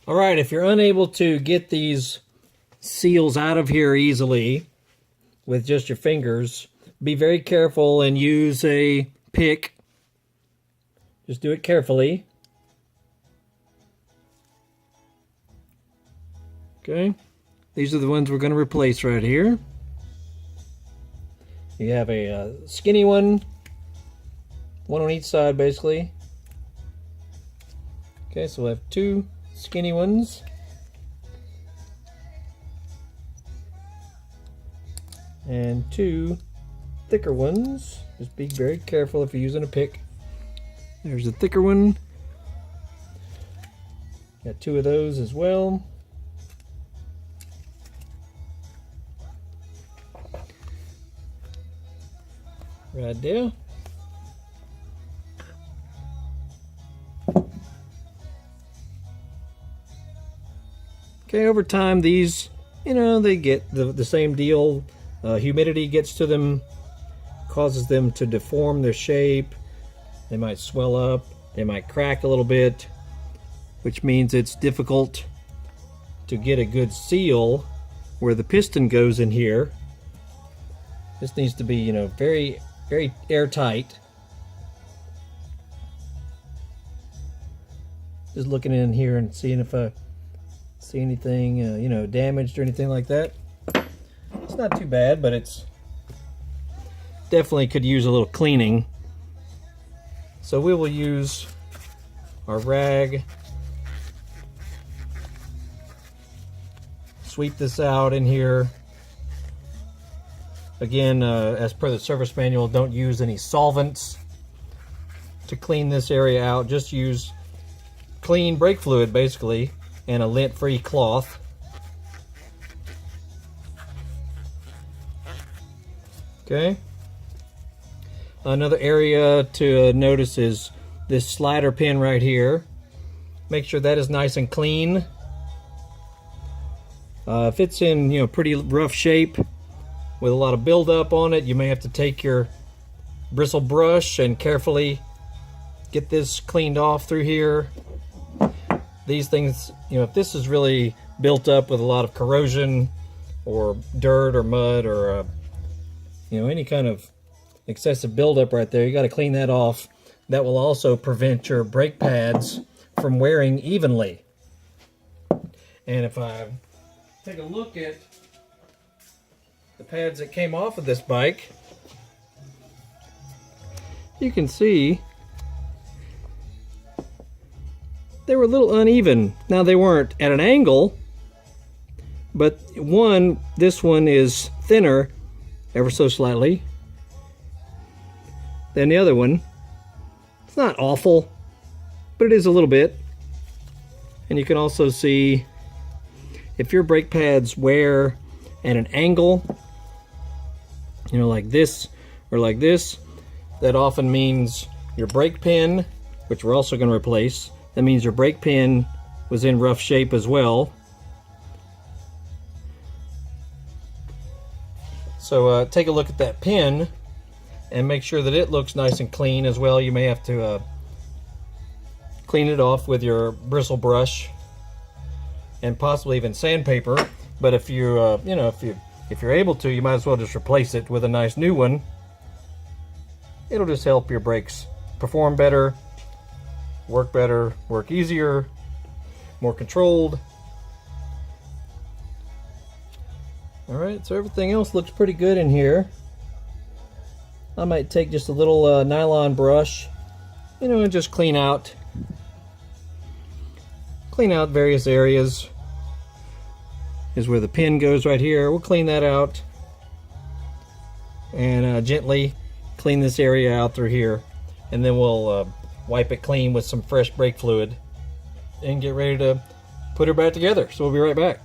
All right, if you're unable to get these seals out of here easily with just your fingers, be very careful and use a pick. Just do it carefully. Okay, these are the ones we're going to replace right here. You have a skinny one on each side basically. Okay, so we'll have two skinny ones. And two thicker ones. Just be very careful if you're using a pick. There's a thicker one. Got two of those as well. Right there. Okay, over time these, they get the same deal. Humidity gets to them, causes them to deform their shape. They might swell up, they might crack a little bit, which means it's difficult to get a good seal where the piston goes in here. This needs to be, very, very airtight. Just looking in here and seeing if I see anything, damaged or anything like that. It's not too bad, but it's definitely could use a little cleaning. So we will use our rag, sweep this out in here. Again, as per the service manual, don't use any solvents to clean this area out. Just use clean brake fluid basically and a lint-free cloth. Okay. Another area to notice is this slider pin right here. Make sure that is nice and clean. If it's in pretty rough shape with a lot of buildup on it, you may have to take your bristle brush and carefully get this cleaned off through here. These things, if this is really built up with a lot of corrosion or dirt or mud or any kind of excessive buildup right there, you got to clean that off. That will also prevent your brake pads from wearing evenly. And if I take a look at the pads that came off of this bike, you can see they were a little uneven. Now they weren't at an angle, but this one is thinner ever so slightly than the other one. It's not awful, but it is a little bit. And you can also see if your brake pads wear at an angle, like this or like this, that often means your brake pin, which we're also going to replace, that means your brake pin was in rough shape as well. So take a look at that pin and make sure that it looks nice and clean as well. You may have to clean it off with your bristle brush and possibly even sandpaper. But if you if you're able to, you might as well just replace it with a nice new one. It'll just help your brakes perform better, work easier, more controlled. Alright, so everything else looks pretty good in here. I might take just a little nylon brush, and just clean out various areas. Is where the pin goes right here. We'll clean that out and gently clean this area out through here, and then we'll wipe it clean with some fresh brake fluid and get ready to put her back together. So we'll be right back.